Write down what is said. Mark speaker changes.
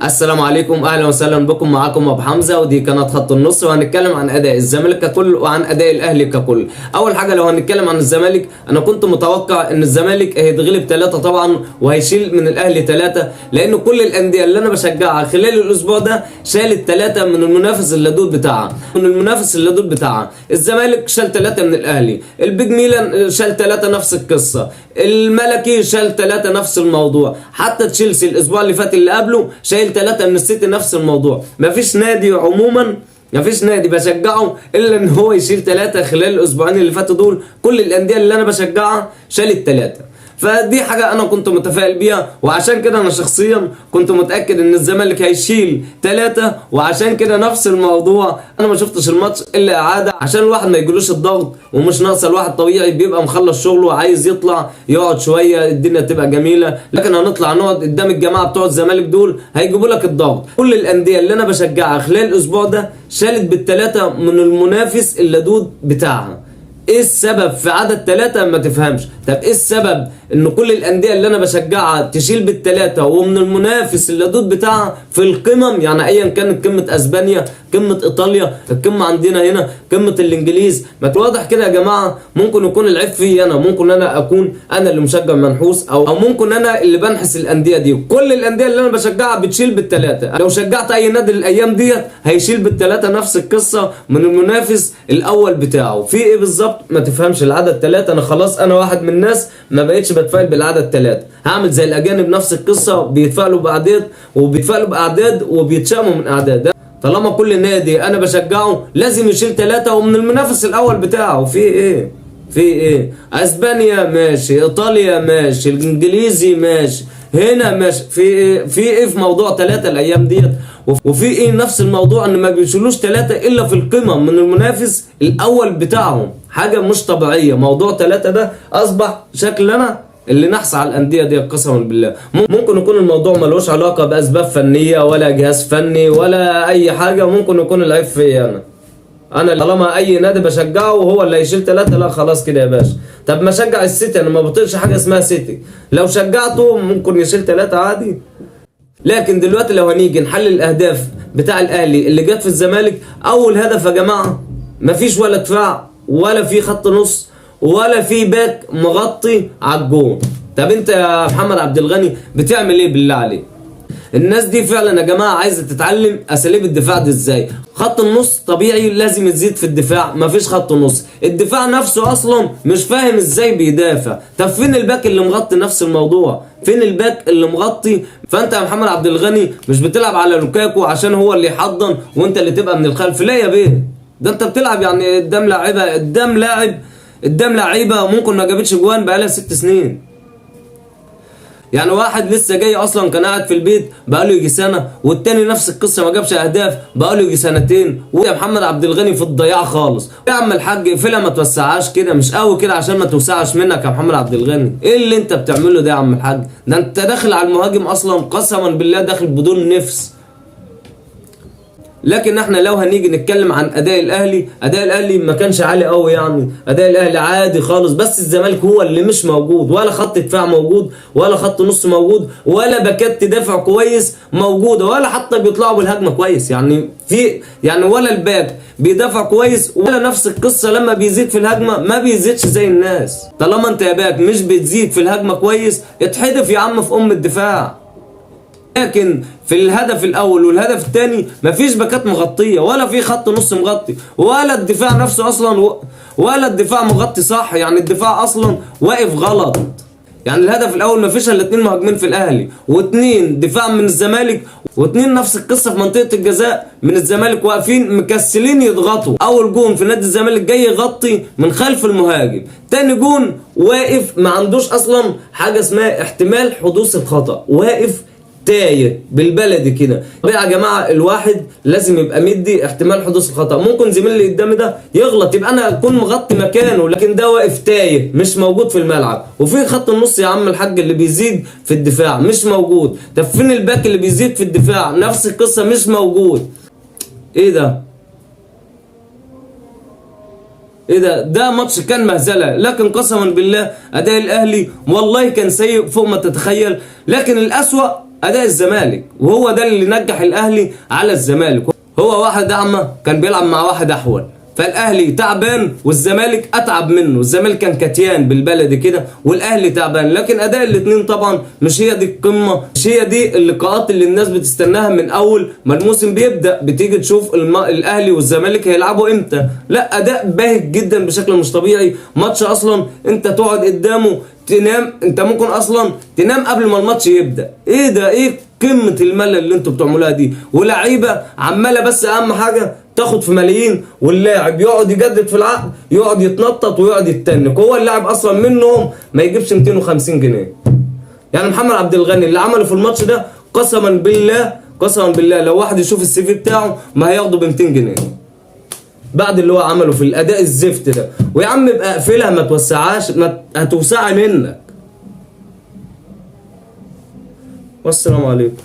Speaker 1: السلام عليكم، اهلا وسهلا بكم. معاكم ابو حمزه، ودي قناه خط النص، وهنتكلم عن اداء الزمالك ككل وعن اداء الاهلي ككل. اول حاجه لو هنتكلم عن الزمالك، انا كنت متوقع ان الزمالك هيتغلب 3 طبعا، وهيشيل من الاهلي 3، لان كل الانديه اللي انا بشجعها خلال الاسبوع ده شالت 3 من المنافس اللدود بتاعها. الزمالك شال 3 من الاهلي، البيج ميلان شال 3 نفس القصه، الملكي شال 3 نفس الموضوع، حتى تشيلسي الاسبوع اللي فات اللي قبله شايل 3 من السيتي نفس الموضوع. مفيش نادي عموما، مفيش نادي بشجعه الا ان هو يشيل 3 خلال الاسبوعين اللي فاتوا دول. كل الانديه اللي انا بشجعها شالت 3، فدي حاجة أنا كنت متفائل بيها، وعشان كده أنا شخصيا كنت متأكد إن الزمالك هيشيل 3، وعشان كده نفس الموضوع أنا ما شفتش الماتش إلا إعادة عشان الواحد ما يجيلوش الضغط، ومش ناقصة. الواحد طبيعي بيبقى مخلص شغله وعايز يطلع يقعد شوية الدنيا تبقى جميلة، لكن هنطلع نقعد قدام الجماعة بتوع الزمالك دول هيجيبوا لك الضغط. كل الأندية اللي أنا بشجعها خلال الأسبوع ده شالت بال3 من المنافس اللدود بتاعها. ايه السبب في عدد 3؟ ما تفهمش. طب ايه السبب ان كل الانديه اللي انا بشجعها تشيل بال3 ومن المنافس اللدود بتاعها في القمم؟ يعني ايا كانت قمه اسبانيا، قمه ايطاليا، القمه عندنا هنا، قمه الانجليز. ما واضح كده يا جماعه، ممكن يكون العيب فيا انا، ممكن انا اكون انا اللي مشجع منحوس، او ممكن انا اللي بنحس الانديه دي. كل الانديه اللي انا بشجعها بتشيل بال3. لو شجعت اي نادي الايام ديت هيشيل بال3 نفس القصه من المنافس الاول بتاعه. في ايه بالظبط؟ ما تفهمش. العدد 3 انا خلاص، انا واحد من الناس ما بقتش بتفائل بالعدد 3. هعمل زي الاجانب نفس القصه، بيتفائلوا باعداد وبيتفائلوا باعداد وبيتشائموا من اعداد. طالما كل نادي انا بشجعه لازم يشيل 3 ومن المنافس الاول بتاعه. في ايه؟ اسبانيا ماشي، ايطاليا ماشي، الانجليزي ماشي، هنا ماشي. في ايه في موضوع 3 الايام ديت؟ وفي ايه نفس الموضوع ان ما بيشيلوش 3 الا في القمم من المنافس الاول بتاعهم؟ حاجه مش طبيعيه. موضوع 3 ده اصبح شكلنا اللي نحس على الانديه دي قسما بالله. ممكن يكون الموضوع ملوش علاقه باسباب فنيه ولا جهاز فني ولا اي حاجه، ممكن يكون العيب فيا انا طالما اي نادي بشجعه وهو اللي هيشيل 3، لا خلاص كده يا باشا. طب ما اشجع السيتي، انا ما بطيقش حاجه اسمها سيتي، لو شجعته ممكن يشيل 3 عادي. لكن دلوقتي لو هنيجي نحلل الاهداف بتاع الاهلي اللي جت في الزمالك، اول هدف يا جماعه مفيش ولا دفاع ولا في خط نص ولا في باك مغطي على الجون. طب انت يا محمد عبد الغني بتعمل ايه بالله عليك؟ الناس دي فعلا يا جماعه عايزه تتعلم اساليب الدفاع دي ازاي. خط النص طبيعي لازم يزيد في الدفاع، مفيش خط نص. الدفاع نفسه اصلا مش فاهم ازاي بيدافع. طب فين الباك اللي مغطي نفس الموضوع؟ فين الباك اللي مغطي؟ فانت يا محمد عبد الغني مش بتلعب على لوكاكو عشان هو اللي يحضن وانت اللي تبقى من الخلف. لا يا بيه، ده انت بتلعب يعني قدام لعيبه ممكن ما جابتش جوان بقالها 6 سنين. يعني واحد لسه جاي اصلا كان قاعد في البيت بقاله يجي سنه، والتاني نفس القصه ما جابش اهداف بقاله يجي سنتين. ويا محمد عبد الغني في الضياع خالص. يا عم الحاج اقفلها، ما توسعهاش كده، مش قوي كده عشان ما توسعش منك يا محمد عبد الغني. ايه اللي انت بتعمله ده يا عم الحاج؟ ده انت داخل على المهاجم اصلا قسما بالله داخل بدون نفس. لكن احنا لو هنيجي نتكلم عن اداء الاهلي ما كانش عالي قوي، يعني اداء الاهلي عادي خالص. بس الزمالك هو اللي مش موجود، ولا خط دفاع موجود ولا خط نص موجود ولا باكات تدافع كويس موجوده، ولا حتى بيطلعوا بالهجمه كويس. يعني ولا الباك بيدافع كويس ولا نفس القصه. لما بيزيد في الهجمه ما بيزيدش زي الناس. طالما انت يا باك مش بتزيد في الهجمه كويس، اتحدف يا عم في الدفاع. لكن في الهدف الاول والهدف الثاني مفيش باكات مغطيه ولا في خط نص مغطي ولا الدفاع نفسه اصلا ولا الدفاع مغطي صح. يعني الدفاع اصلا واقف غلط. يعني الهدف الاول مفيش الا 2 مهاجمين في الاهلي و2 دفاع من الزمالك، و2 نفس القصه في منطقه الجزاء من الزمالك واقفين مكسلين يضغطوا. اول جون في نادي الزمالك جاي يغطي من خلف المهاجم، تاني جون واقف ما عندوش اصلا حاجه اسمها احتمال حدوث الخطا، واقف تايه بالبلدي كده. يا جماعه الواحد لازم يبقى مدي احتمال حدوث الخطا. ممكن زميلي اللي قدامي ده يغلط يبقى انا اكون مغطي مكانه، لكن ده واقف تايه مش موجود في الملعب. وفي خط النص يا عم الحاج اللي بيزيد في الدفاع مش موجود. طب فين الباك اللي بيزيد في الدفاع؟ نفس القصه مش موجود. ايه ده ماتش كان مهزله. لكن قسما بالله اداء الاهلي والله كان سيء فوق ما تتخيل. لكن الاسوأ اداء الزمالك، وهو ده اللي نجح الاهلي على الزمالك. هو واحد اعمى كان بيلعب مع واحد احول، فالاهلي تعبان والزمالك اتعب منه. الزمالك كان كتيان بالبلدي كده والاهلي تعبان، لكن اداء الاثنين طبعا مش هي دي القمه، مش هي دي اللقاءات اللي الناس بتستناها من اول ما الموسم بيبدا. بتيجي تشوف الاهلي والزمالك هيلعبوا امتى، لا اداء باهت جدا بشكل مش طبيعي. ماتش اصلا انت تقعد قدامه تنام، انت ممكن اصلا تنام قبل ما الماتش يبدا. ايه ده؟ ايه قمه الملل اللي انتوا بتعملوها دي؟ ولاعيبه عماله بس اهم حاجه تاخد في ملايين، واللاعب يقعد يجدد في العقد، يقعد يتنطط ويقعد يتنك. هو اللاعب اصلا منهم ما يجيبش 250 جنيه. يعني محمد عبد الغني اللي عمله في الماتش ده قسما بالله، قسما بالله لو واحد يشوف السي في بتاعه ما هياخده ب 200 جنيه بعد اللي هو عمله في الاداء الزفت ده. ويا عم ابقى اقفلها، ما توسعهاش، ما هتوسعي منك. والسلام عليكم.